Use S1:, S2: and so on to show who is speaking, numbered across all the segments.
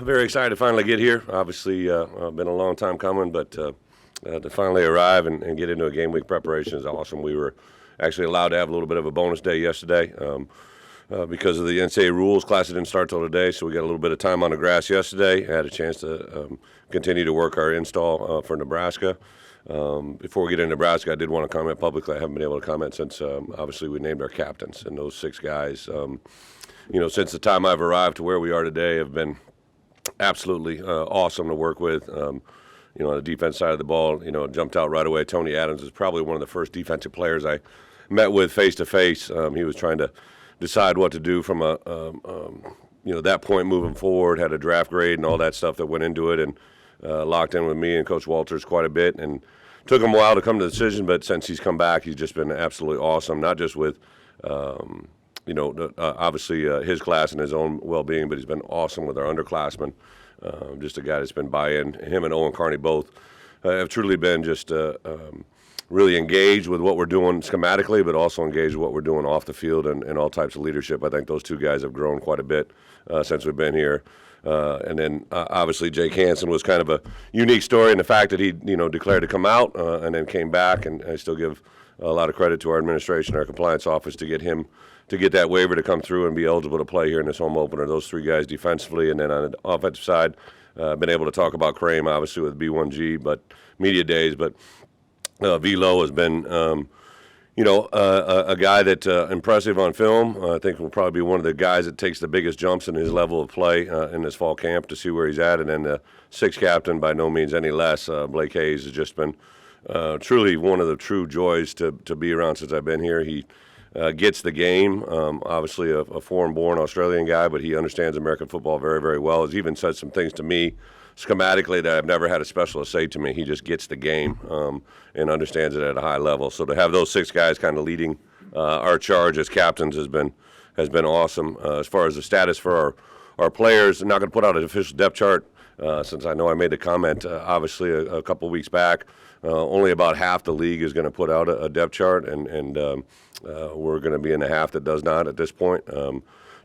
S1: very excited to finally get here. Obviously, been a long time coming, but to finally arrive and get into a game week preparation is awesome. We were actually allowed to have a little bit of a bonus day yesterday because of the NCAA rules. Class didn't start till today, so we got a little bit of time on the grass yesterday. Had a chance to continue to work our install for Nebraska. Before we get into Nebraska, I did want to comment publicly. I haven't been able to comment since obviously we named our captains, and those 6 guys, since the time I've arrived to where we are today, have been absolutely awesome to work with. On the defense side of the ball, jumped out right away. Tony Adams is probably one of the first defensive players I met with face to face. He was trying to decide what to do from that point moving forward, had a draft grade and all that stuff that went into it, and locked in with me and Coach Walters quite a bit, and took him a while to come to the decision, but since he's come back, he's just been absolutely awesome, not just with obviously his class and his own well-being, but he's been awesome with our underclassmen. Just a guy that's been buy-in. Him and Owen Carney both have truly been just really engaged with what we're doing schematically, but also engaged with what we're doing off the field and all types of leadership. I think those 2 guys have grown quite a bit since we've been here. And then obviously Jake Hansen was kind of a unique story in the fact that he declared to come out and then came back, and I still give a lot of credit to our administration, our compliance office, to get that waiver to come through and be eligible to play here in this home opener. Those 3 guys defensively, and then on the offensive side, been able to talk about Crane, obviously, with B1G, but media days. But Velo has been, a guy that impressive on film. I think will probably be one of the guys that takes the biggest jumps in his level of play in this fall camp to see where he's at. And then the 6th captain, by no means any less, Blake Hayes, has just been truly one of the true joys to be around since I've been here. He gets the game, obviously a foreign-born Australian guy, but he understands American football very, very well. He's even said some things to me schematically that I've never had a specialist say to me. He just gets the game and understands it at a high level. So to have those 6 guys kind of leading our charge as captains has been awesome. As far as the status for our players, I'm not going to put out an official depth chart since I know I made the comment, obviously, a couple weeks back. Only about half the league is going to put out a depth chart, and we're going to be in the half that does not at this point.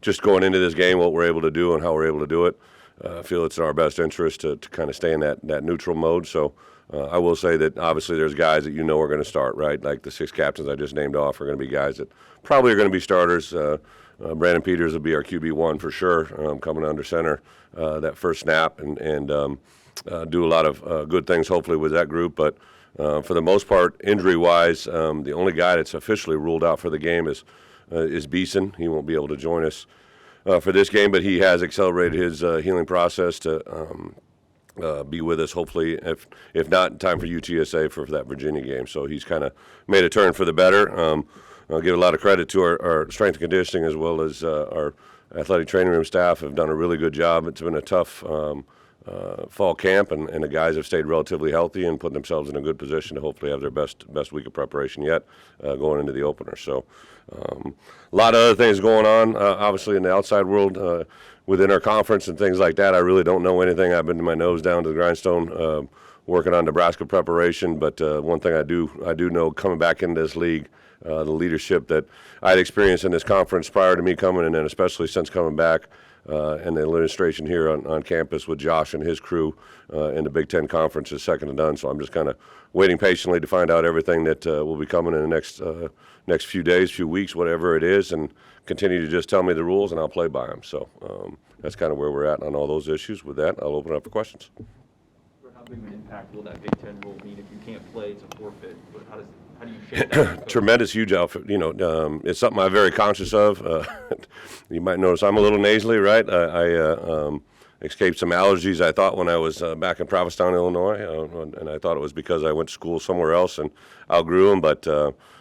S1: Just going into this game, what we're able to do and how we're able to do it, I feel it's in our best interest to kind of stay in that neutral mode. So I will say that obviously there's guys that are going to start, right? Like the 6 captains I just named off are going to be guys that probably are going to be starters. Brandon Peters will be our QB1 for sure, coming under center that first snap and do a lot of good things hopefully with that group. But for the most part, injury-wise, the only guy that's officially ruled out for the game is Beeson. He won't be able to join us for this game, but he has accelerated his healing process to be with us, hopefully, if not in time for UTSA for that Virginia game. So he's kind of made a turn for the better. I'll give a lot of credit to our strength and conditioning as well as our athletic training room staff have done a really good job. It's been a tough fall camp, and the guys have stayed relatively healthy and put themselves in a good position to hopefully have their best week of preparation yet going into the opener. So a lot of other things going on, obviously, in the outside world within our conference and things like that. I really don't know anything. I've been to my nose down to the grindstone working on Nebraska preparation, but one thing I do know coming back into this league, the leadership that I'd experienced in this conference prior to me coming, and then especially since coming back, and the administration here on campus with Josh and his crew in the Big Ten Conference is second to none. So I'm just kind of waiting patiently to find out everything that will be coming in the next few days, few weeks, whatever it is, and continue to just tell me the rules, and I'll play by them. So that's kind of where we're at on all those issues. With that, I'll open it up for questions.
S2: How big of an impact will that Big Ten rule mean if you can't play? It's a forfeit. But how do you shape that?
S1: Tremendous, huge outfit. It's something I'm very conscious of. You might notice I'm a little nasally, right? I escaped some allergies, I thought, when I was back in Provincetown, Illinois, and I thought it was because I went to school somewhere else and outgrew them. But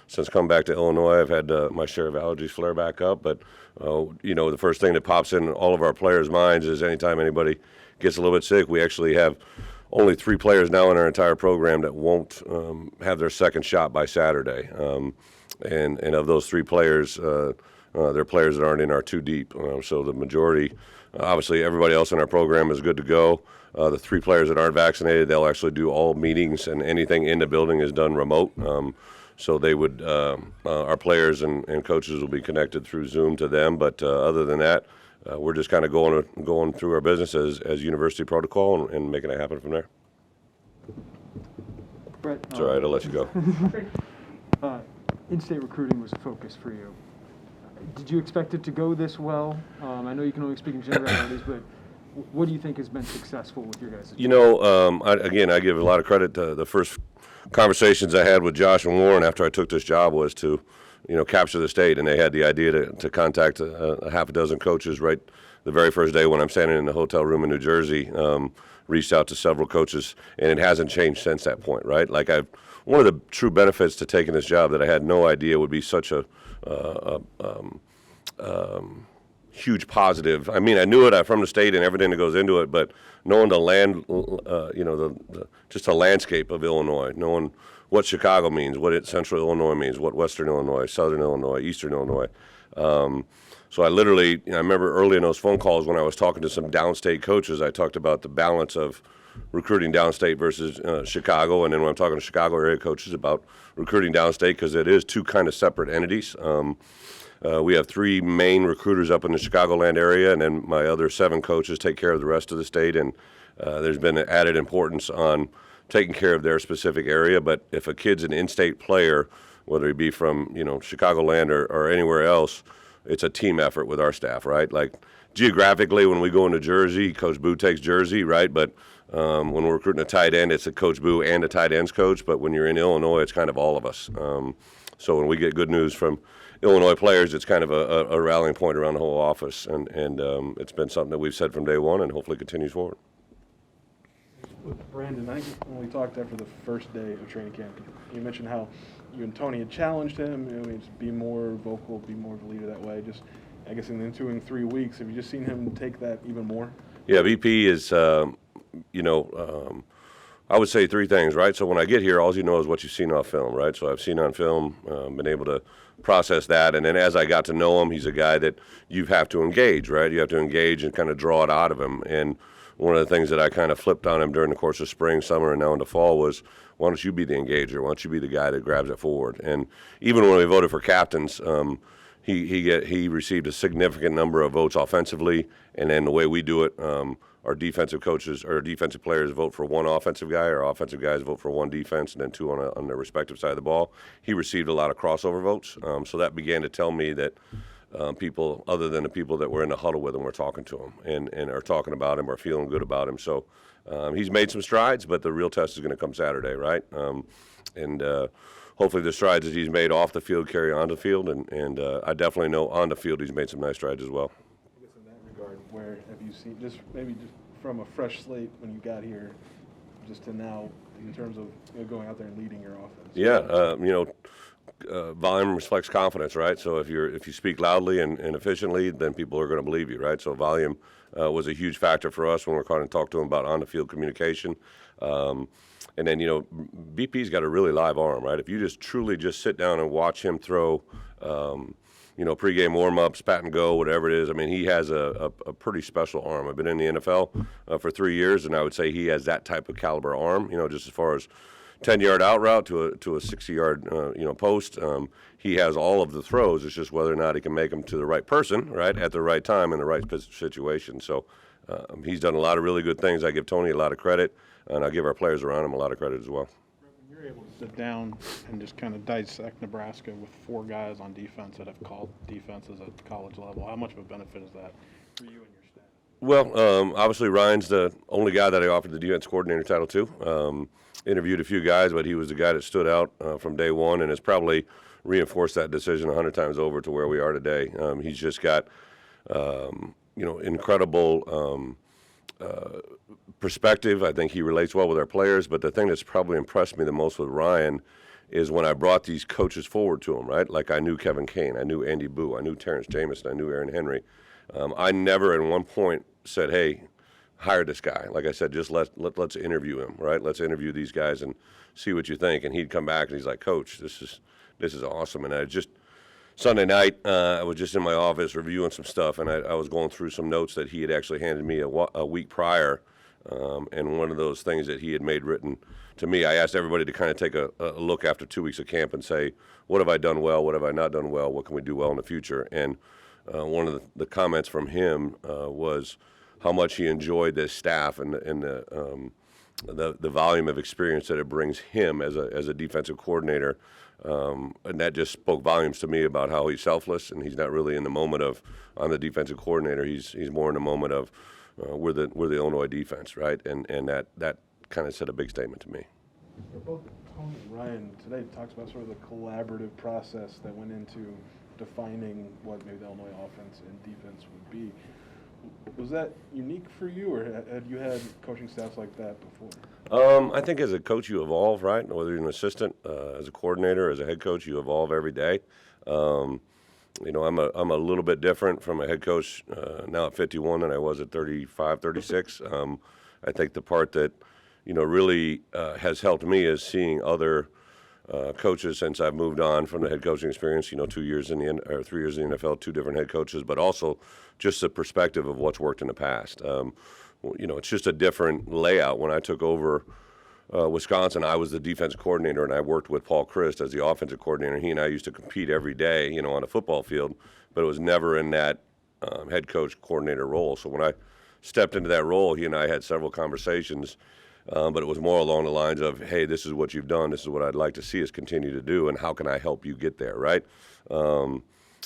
S1: since coming back to Illinois, I've had my share of allergies flare back up. But, the first thing that pops in all of our players' minds is anytime anybody gets a little bit sick, we actually have only 3 players now in our entire program that won't have their second shot by Saturday. And of those 3 players, they're players that aren't in our 2 deep. So the majority, obviously everybody else in our program is good to go. The 3 players that aren't vaccinated, they'll actually do all meetings, and anything in the building is done remote. So they would, our players and coaches will be connected through Zoom to them. But other than that, we're just kind of going through our business as university protocol and making it happen from there.
S3: Bret,
S1: It's all right. I'll let you go.
S3: in-state recruiting was a focus for you. Did you expect it to go this well? I know you can only speak in generalities, but what do you think has been successful with your guys?
S1: You know, I give a lot of credit to the first conversations I had with Josh and Warren after I took this job was to, capture the state, and they had the idea to contact a half a dozen coaches right the very first day when I'm standing in the hotel room in New Jersey. Reached out to several coaches, and it hasn't changed since that point, right? Like one of the true benefits to taking this job that I had no idea would be such a huge positive. I mean, I knew it from the state and everything that goes into it, but knowing the land, just the landscape of Illinois, knowing what Chicago means, what Central Illinois means, what Western Illinois, Southern Illinois, Eastern Illinois. So I remember early in those phone calls when I was talking to some downstate coaches, I talked about the balance of recruiting downstate versus Chicago, and then when I'm talking to Chicago area coaches about recruiting downstate, because it is two kind of separate entities. We have 3 main recruiters up in the Chicagoland area, and then my other 7 coaches take care of the rest of the state, and there's been an added importance on taking care of their specific area. But if a kid's an in-state player, whether he be from Chicagoland or anywhere else, it's a team effort with our staff, right? Like geographically, when we go into Jersey, Coach Boo takes Jersey, right? But when we're recruiting a tight end, it's a Coach Boo and a tight ends coach. But when you're in Illinois, it's kind of all of us. So when we get good news from Illinois players, it's kind of a rallying point around the whole office, and it's been something that we've said from day one and hopefully continues forward.
S4: With Brandon, I think when we talked after the first day of training camp, you mentioned how you and Tony had challenged him, to be more vocal, be more of a leader that way. Just, I guess, in the ensuing 3 weeks, have you just seen him take that even more?
S1: Yeah, VP is, I would say 3 things, right? So when I get here, all you know is what you've seen off film, right? So I've seen on film, been able to process that, and then as I got to know him, he's a guy that you have to engage, right? You have to engage and kind of draw it out of him. And one of the things that I kind of flipped on him during the course of spring, summer, and now into fall was, why don't you be the engager? Why don't you be the guy that grabs it forward? And even when we voted for captains, he received a significant number of votes offensively, and then the way we do it, our defensive coaches or defensive players vote for 1 offensive guy, our offensive guys vote for 1 defense, and then 2 on their respective side of the ball. He received a lot of crossover votes, so that began to tell me that people other than the people that were in the huddle with him were talking to him and are talking about him or feeling good about him. So he's made some strides, but the real test is going to come Saturday, right? And hopefully the strides that he's made off the field carry on the field, and I definitely know on the field he's made some nice strides as well.
S4: I guess in that regard, where have you seen, just from a fresh slate when you got here, just to now, in terms of going out there and leading your offense?
S1: Yeah, volume reflects confidence, right? So if you speak loudly and efficiently, then people are going to believe you, right? So volume was a huge factor for us when we're trying to talk to him about on-the-field communication. And then, BP's got a really live arm, right? If you just truly just sit down and watch him throw, pregame warm-ups, pat and go, whatever it is, I mean, he has a pretty special arm. I've been in the NFL for 3 years, and I would say he has that type of caliber arm, just as far as 10-yard out route to a 60-yard post. He has all of the throws. It's just whether or not he can make them to the right person, right, at the right time in the right situation. So he's done a lot of really good things. I give Tony a lot of credit, and I give our players around him a lot of credit as well.
S5: When you're able to sit down and just kind of dissect Nebraska with 4 guys on defense that have called defenses at the college level, how much of a benefit is that for you and your staff?
S1: Well, obviously Ryan's the only guy that I offered the defense coordinator title to. Interviewed a few guys, but he was the guy that stood out from day one and has probably reinforced that decision 100 times over to where we are today. He's just got, incredible perspective. I think he relates well with our players, but the thing that's probably impressed me the most with Ryan is when I brought these coaches forward to him, right? Like I knew Kevin Kane, I knew Andy Boo, I knew Terrence Jamison, I knew Aaron Henry. I never at one point said, hey, hire this guy. Like I said, just let's interview him, right? Let's interview these guys and see what you think. And he'd come back and he's like, Coach, this is awesome. And Sunday night, I was just in my office reviewing some stuff, and I was going through some notes that he had actually handed me a week prior. And one of those things that he had made written to me, I asked everybody to kind of take a look after 2 weeks of camp and say, what have I done well? What have I not done well? What can we do well in the future? And one of the comments from him was how much he enjoyed this staff and the volume of experience that it brings him as a defensive coordinator. And that just spoke volumes to me about how he's selfless and he's not really in the moment of I'm the defensive coordinator. He's more in the moment of we're the Illinois defense, right? And that kind of said a big statement to me.
S4: Both Tony and Ryan today talks about sort of the collaborative process that went into defining what maybe the Illinois offense and defense would be. Was that unique for you, or had you had coaching staffs like that before?
S1: I think as a coach you evolve, right? Whether you're an assistant, as a coordinator, as a head coach, you evolve every day. I'm a little bit different from a head coach now at 51 than I was at 35, 36. I think the part that really has helped me is seeing other coaches since I've moved on from the head coaching experience. 2 years in or 3 years in the NFL, two different head coaches, but also just the perspective of what's worked in the past. It's just a different layout. When I took over Wisconsin, I was the defense coordinator, and I worked with Paul Christ as the offensive coordinator. He and I used to compete every day, on a football field, but it was never in that head coach coordinator role. So when I stepped into that role, he and I had several conversations. But it was more along the lines of, hey, this is what you've done, this is what I'd like to see us continue to do, and how can I help you get there, right?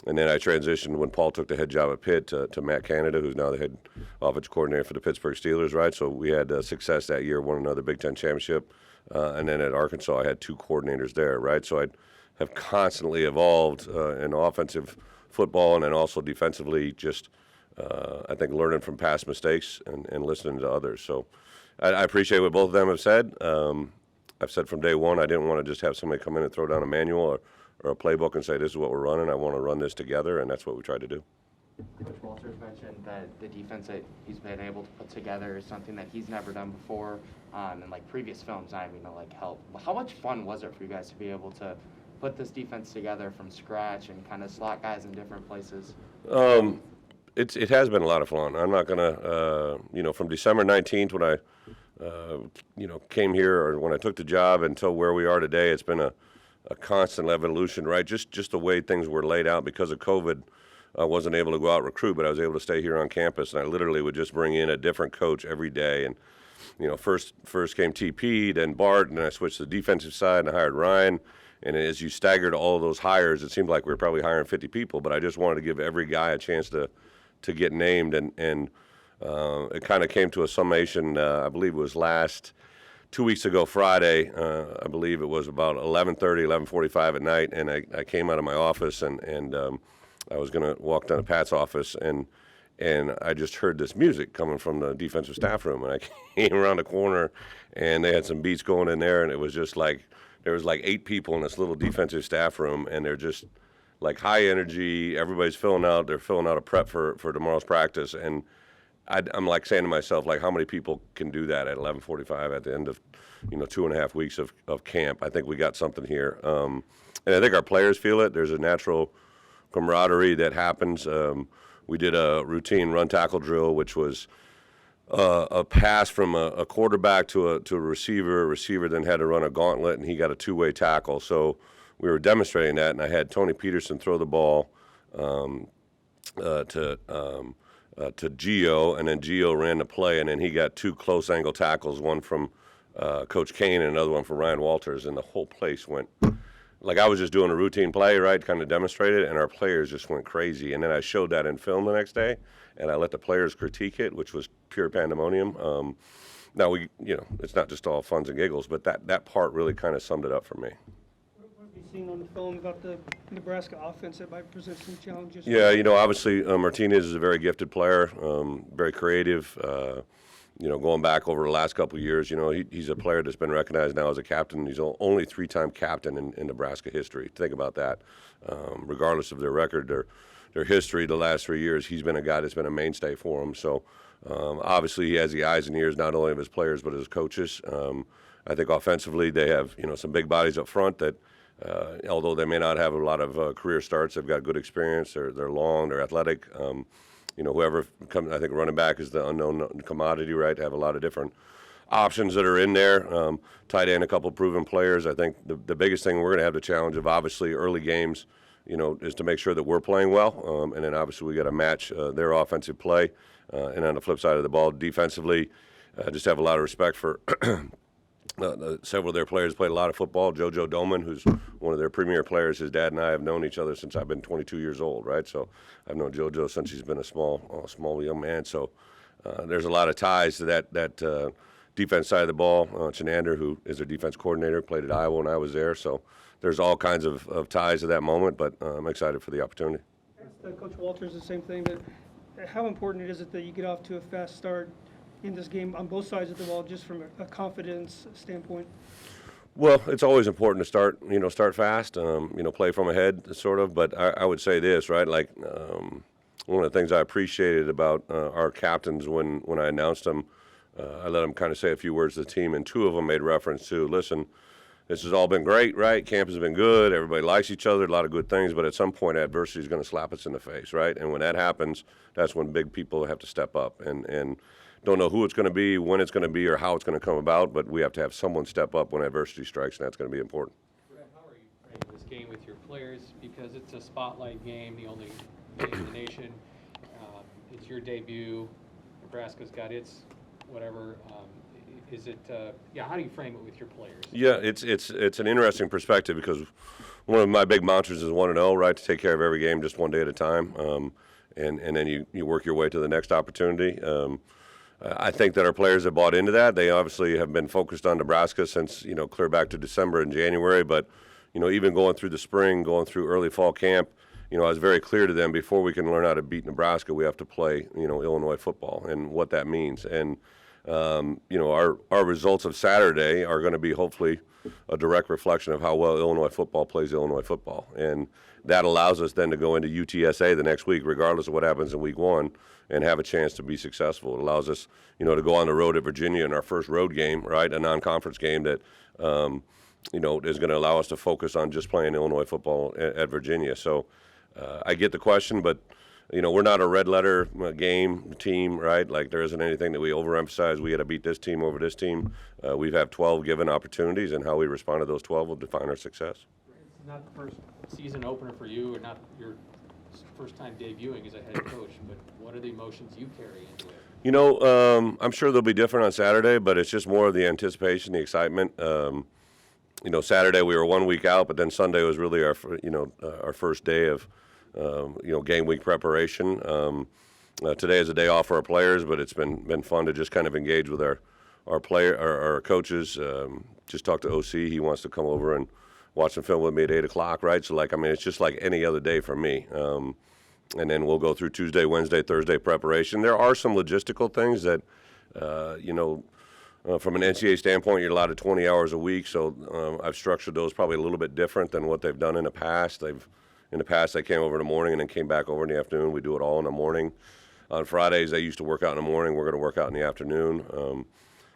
S1: And then I transitioned when Paul took the head job at Pitt to Matt Canada, who's now the head offensive coordinator for the Pittsburgh Steelers, right? So we had success that year, won another Big Ten championship. And then at Arkansas, I had two coordinators there, right? So I have constantly evolved in offensive football and then also defensively, just I think learning from past mistakes and listening to others. So I appreciate what both of them have said. I've said from day one I didn't want to just have somebody come in and throw down a manual or a playbook and say this is what we're running. I want to run this together, and that's what we tried to do.
S6: Coach Walters mentioned that the defense that he's been able to put together is something that he's never done before, and like previous films, help. How much fun was it for you guys to be able to put this defense together from scratch and kind of slot guys in different places?
S1: It has been a lot of fun. I'm not gonna, from December 19th when I, came here or when I took the job until where we are today, it's been a constant evolution, right? Just the way things were laid out because of COVID. I wasn't able to go out and recruit, but I was able to stay here on campus, and I literally would just bring in a different coach every day. And first came TP, then Bart, and then I switched to the defensive side and I hired Ryan. And as you staggered all of those hires, it seemed like we were probably hiring 50 people, but I just wanted to give every guy a chance to get named, and it kind of came to a summation. I believe it was 2 weeks ago Friday. I believe it was about 11:30, 11:45 at night, and I came out of my office and I was going to walk down to Pat's office, and I just heard this music coming from the defensive staff room, and I came around the corner, and they had some beats going in there, and it was just like there was like 8 people in this little defensive staff room, and they're just like high energy. Everybody's filling out. They're filling out a prep for tomorrow's practice, and I'm like saying to myself, like, how many people can do that at 11:45 at the end of 2.5 weeks of camp? I think we got something here, and I think our players feel it. There's a natural camaraderie that happens. We did a routine run tackle drill, which was a pass from a quarterback to a receiver. A receiver then had to run a gauntlet, and he got a two-way tackle. So we were demonstrating that, and I had Tony Peterson throw the ball to Gio, and then Gio ran the play, and then he got 2 close angle tackles, one from Coach Kane and another one from Ryan Walters, and the whole place went like I was just doing a routine play, right, kind of demonstrated, and our players just went crazy. And then I showed that in film the next day, and I let the players critique it, which was pure pandemonium. Now, it's not just all funs and giggles, but that part really kind of summed it up for me.
S7: What have you seen on the film about the Nebraska offense that might present some challenges?
S1: Yeah, obviously Martinez is a very gifted player, very creative. Going back over the last couple of years, he's a player that's been recognized now as a captain. He's only 3-time captain in Nebraska history. Think about that. Regardless of their record, their history, the last 3 years, he's been a guy that's been a mainstay for them. So obviously he has the eyes and ears not only of his players but his coaches. I think offensively they have some big bodies up front that although they may not have a lot of career starts, they've got good experience. They're long, they're athletic. Whoever comes, I think running back is the unknown commodity, right? They have a lot of different options that are in there. Tight end, a couple proven players. I think the biggest thing we're going to have the challenge of obviously early games is to make sure that we're playing well, and then obviously we got to match their offensive play. And on the flip side of the ball, defensively, just have a lot of respect for several of their players. Played a lot of football. JoJo Doman, who's one of their premier players, his dad and I have known each other since I've been 22 years old, right? So I've known JoJo since he's been a small young man. So there's a lot of ties to that defense side of the ball. Chenander, who is their defense coordinator, played at Iowa when I was there. So there's all kinds of ties to that moment, but I'm excited for the opportunity.
S7: Coach Walters, the same thing, that how important is it that you get off to a fast start in this game on both sides of the ball, just from a confidence standpoint?
S1: Well, it's always important to start fast, play from ahead, sort of. But I would say this, right? Like, one of the things I appreciated about our captains when I announced them, I let them kind of say a few words to the team, and two of them made reference to, listen, this has all been great, right? Camp has been good. Everybody likes each other, a lot of good things. But at some point, adversity is going to slap us in the face, right? And when that happens, that's when big people have to step up. And don't know who it's going to be, when it's going to be, or how it's going to come about. But we have to have someone step up when adversity strikes, and that's going to be important.
S8: Brett, how are you playing this game with your players? Because it's a spotlight game, the only game in the nation. It's your debut. Nebraska's got its whatever. Is it? How do you frame it with your players?
S1: Yeah, it's an interesting perspective because one of my big mantras is 1-0, right? To take care of every game just one day at a time, and then you work your way to the next opportunity. I think that our players have bought into that. They obviously have been focused on Nebraska since clear back to December and January, but even going through the spring, going through early fall camp, I was very clear to them, before we can learn how to beat Nebraska, we have to play Illinois football and what that means. And our results of Saturday are going to be hopefully a direct reflection of how well Illinois football plays Illinois football. And that allows us then to go into UTSA the next week, regardless of what happens in week one, and have a chance to be successful. It allows us, to go on the road at Virginia in our first road game, right, a non-conference game that, is going to allow us to focus on just playing Illinois football at Virginia. So I get the question, but we're not a red letter game team, right? Like, there isn't anything that we overemphasize. We got to beat this team over this team. We've had 12 given opportunities, and how we respond to those 12 will define our success.
S8: It's not the first season opener for you, or not your first time debuting as a head coach, but what are the emotions you carry into it?
S1: I'm sure they'll be different on Saturday, but it's just more of the anticipation, the excitement. Saturday we were 1 week out, but then Sunday was really our first day of game week preparation. Today is a day off for our players, but it's been fun to just kind of engage with our coaches. Just talked to OC. He wants to come over and watch some film with me at 8 o'clock, right? So it's just like any other day for me. And then we'll go through Tuesday, Wednesday, Thursday preparation. There are some logistical things that, from an NCAA standpoint, you're allowed to 20 hours a week. So I've structured those probably a little bit different than what they've done in the past. In the past, they came over in the morning and then came back over in the afternoon. We do it all in the morning. On Fridays, they used to work out in the morning. We're going to work out in the afternoon.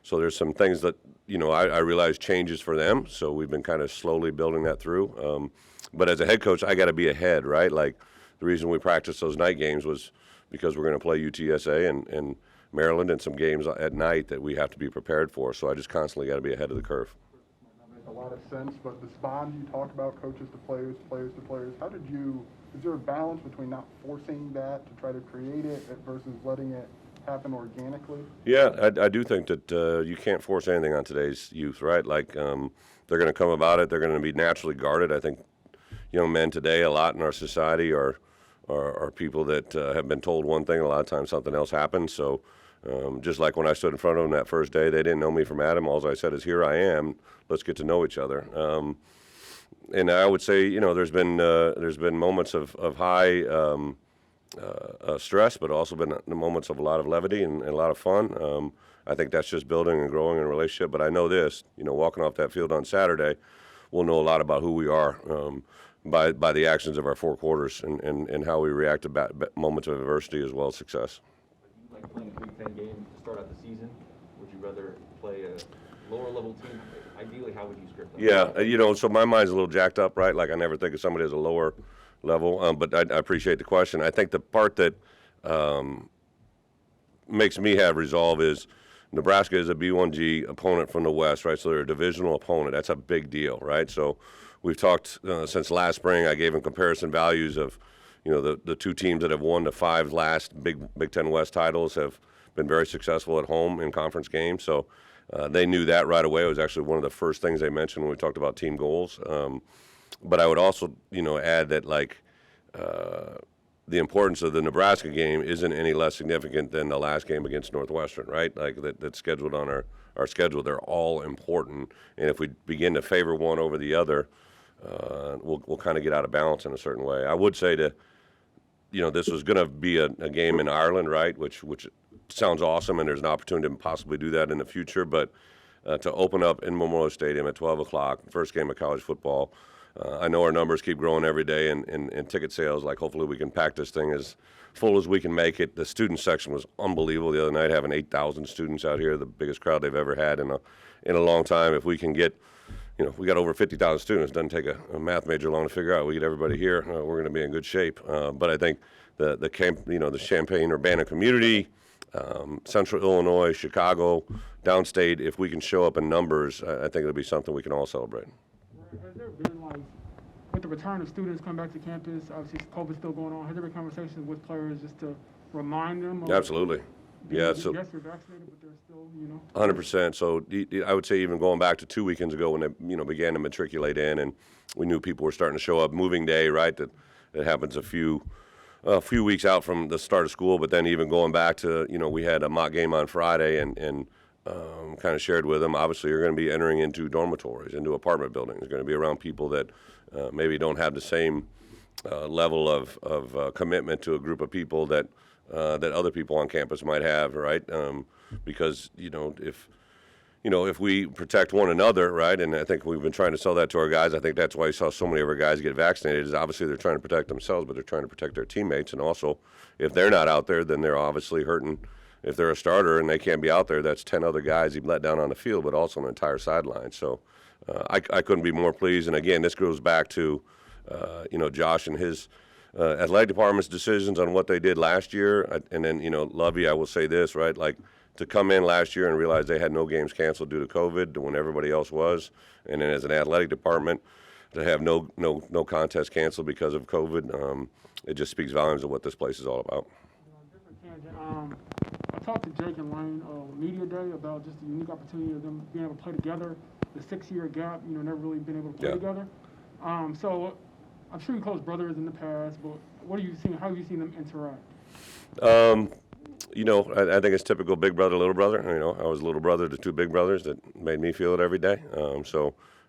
S1: So there's some things that, I realize changes for them. So we've been kind of slowly building that through. But as a head coach, I got to be ahead, right? Like, the reason we practiced those night games was because we're going to play UTSA and Maryland and some games at night that we have to be prepared for. So I just constantly got to be ahead of the curve.
S9: A lot of sense, but this bond you talk about, coaches to players, players to players, is there a balance between not forcing that to try to create it versus letting it happen organically?
S1: Yeah, I do think that you can't force anything on today's youth, right? Like, they're going to come about it. They're going to be naturally guarded. I think young men today, a lot in our society, are people that have been told one thing, a lot of times something else happens. So just like when I stood in front of them that first day, they didn't know me from Adam. All I said is, here I am. Let's get to know each other. And I would say, there's been moments of high stress, but also been moments of a lot of levity and a lot of fun. I think that's just building and growing in a relationship. But I know this, walking off that field on Saturday, we'll know a lot about who we are by the actions of our four quarters and how we react to moments of adversity as well as success.
S2: Would you like playing a Big Ten game to start out the season? Would you rather play a lower level team? Ideally, how would you script that?
S1: Yeah, so my mind's a little jacked up, right? Like, I never think of somebody as a lower level, but I appreciate the question. I think the part that makes me have resolve is Nebraska is a B1G opponent from the West, right? So they're a divisional opponent. That's a big deal, right? So we've talked since last spring. I gave them comparison values of, the two teams that have won the 5 last Big Ten West titles have been very successful at home in conference games. So they knew that right away. It was actually one of the first things they mentioned when we talked about team goals. But I would also, add that the importance of the Nebraska game isn't any less significant than the last game against Northwestern, right? Like that's scheduled on our schedule. They're all important, and if we begin to favor one over the other, we'll kind of get out of balance in a certain way. I would say this was going to be a game in Ireland, right? Which sounds awesome, and there's an opportunity to possibly do that in the future. But to open up in Memorial Stadium at 12 o'clock, first game of college football. I know our numbers keep growing every day in ticket sales. Like, hopefully we can pack this thing as full as we can make it. The student section was unbelievable the other night, having 8,000 students out here, the biggest crowd they've ever had in a long time. If we can get, we got over 50,000 students. Doesn't take a math major long to figure out. We get everybody here, we're going to be in good shape. But I think the Champaign-Urbana community, Central Illinois, Chicago, downstate, if we can show up in numbers, I think it'll be something we can all celebrate.
S10: Has there been, with the return of students coming back to campus, obviously COVID's still going on, has there been conversations with players just to remind them?
S1: Absolutely. Yeah. So
S10: yes, they're vaccinated, but they're still,
S1: 100%. So I would say even going back to 2 weekends ago when they, began to matriculate in, and we knew people were starting to show up. Moving day, right? That happens a few weeks out from the start of school, but then even going back to, we had a mock game on Friday and kind of shared with them, obviously you're going to be entering into dormitories, into apartment buildings. You're going to be around people that maybe don't have the same level of commitment to a group of people that other people on campus might have, right? Because, if we protect one another, right, and I think we've been trying to sell that to our guys. I think that's why you saw so many of our guys get vaccinated, is obviously they're trying to protect themselves, but they're trying to protect their teammates. And also, if they're not out there, then they're obviously hurting. If they're a starter and they can't be out there, that's 10 other guys you've let down on the field, but also on the entire sideline. So I couldn't be more pleased. And again, this goes back to, Josh and his athletic department's decisions on what they did last year. And then, Lovey, I will say this, right? Like, to come in last year and realize they had no games canceled due to COVID when everybody else was. And then as an athletic department, to have no contest canceled because of COVID, it just speaks volumes of what this place is all about.
S10: Different tangent. I talked to Jake and Lane on Media Day about just the unique opportunity of them being able to play together, the 6-year gap, never really been able to play together. So I'm sure you close brothers in the past, but what are you seeing? How have you seen them interact?
S1: I think it's typical big brother, little brother. I was little brother to 2 big brothers that made me feel it every day.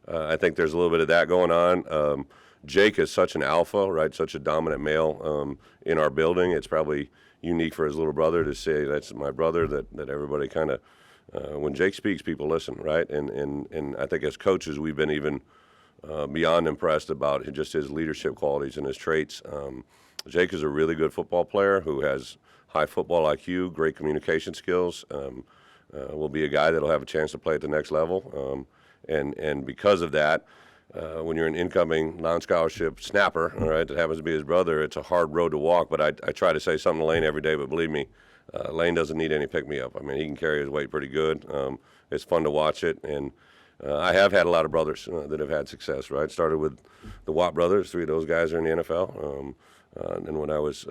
S1: I think there's a little bit of that going on. Jake is such an alpha, right? Such a dominant male in our building. It's probably unique for his little brother to say that's my brother. That everybody kind of, when Jake speaks, people listen, right? And I think as coaches, we've been even beyond impressed about just his leadership qualities and his traits. Jake is a really good football player who has high football IQ, great communication skills. Will be a guy that'll have a chance to play at the next level. And because of that, when you're an incoming non-scholarship snapper, all right, that happens to be his brother, it's a hard road to walk. But I try to say something to Lane every day, but believe me, Lane doesn't need any pick-me-up. I mean, he can carry his weight pretty good. It's fun to watch it. And I have had a lot of brothers that have had success, right? Started with the Watt brothers. 3 of those guys are in the NFL. And when I was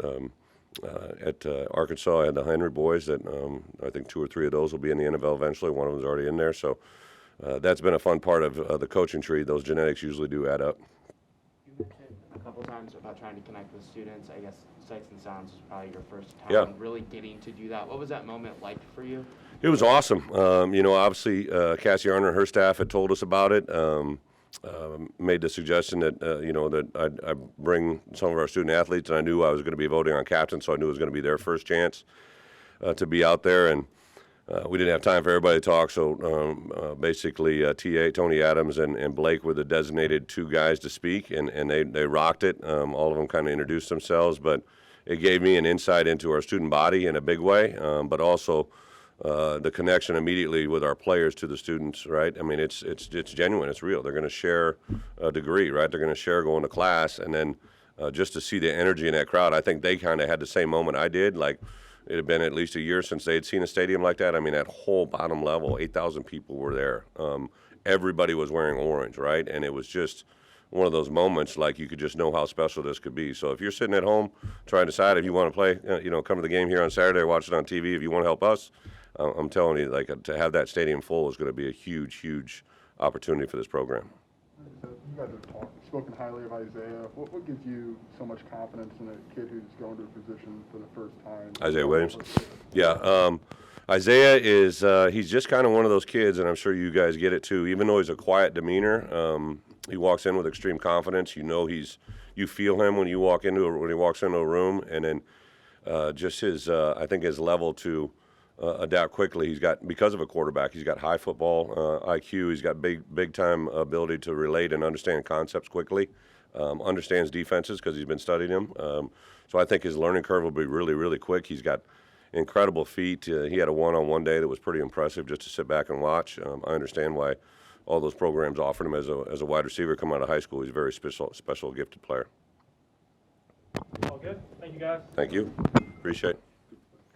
S1: at Arkansas, I had the Henry boys that I think 2 or 3 of those will be in the NFL eventually. One of them's already in there. So that's been a fun part of the coaching tree. Those genetics usually do add up.
S6: You mentioned a couple times about trying to connect with students. I guess Sights and Sounds was probably your first time really getting to do that. What was that moment like for you?
S1: It was awesome. Obviously, Cassie Arner and her staff had told us about it. Made the suggestion that that I'd bring some of our student athletes, and I knew I was going to be voting on captain, so I knew it was going to be their first chance to be out there. And we didn't have time for everybody to talk, so basically Tony Adams and Blake were the designated 2 guys to speak, and they rocked it. All of them kind of introduced themselves, but it gave me an insight into our student body in a big way, but also the connection immediately with our players to the students, right? I mean, it's genuine, it's real. They're going to share a degree, right? They're going to share going to class, and then just to see the energy in that crowd, I think they kind of had the same moment I did. Like, it had been at least a year since they had seen a stadium like that. I mean, that whole bottom level, 8,000 people were there. Everybody was wearing orange, right? And it was just one of those moments like you could just know how special this could be. So if you're sitting at home trying to decide if you want to play, come to the game here on Saturday or watch it on TV, if you want to help us, I'm telling you, like, to have that stadium full is going to be a huge, huge opportunity for this program.
S9: You guys have spoken highly of Isaiah. What gives you so much confidence in a kid who's going to a position for the first time?
S1: Isaiah Williams? Yeah. Isaiah is he's just kind of one of those kids, and I'm sure you guys get it too. Even though he's a quiet demeanor, he walks in with extreme confidence. You feel him when he walks into a room, and then just his I think his level to adapt quickly. Because of a quarterback, he's got high football IQ. He's got big time ability to relate and understand concepts quickly. Understands defenses because he's been studying them. So I think his learning curve will be really, really quick. He's got incredible feet. He had a one-on-one day that was pretty impressive just to sit back and watch. I understand why all those programs offered him as a wide receiver coming out of high school. He's a very special gifted player.
S2: All good. Thank you, guys.
S1: Thank you. Appreciate it.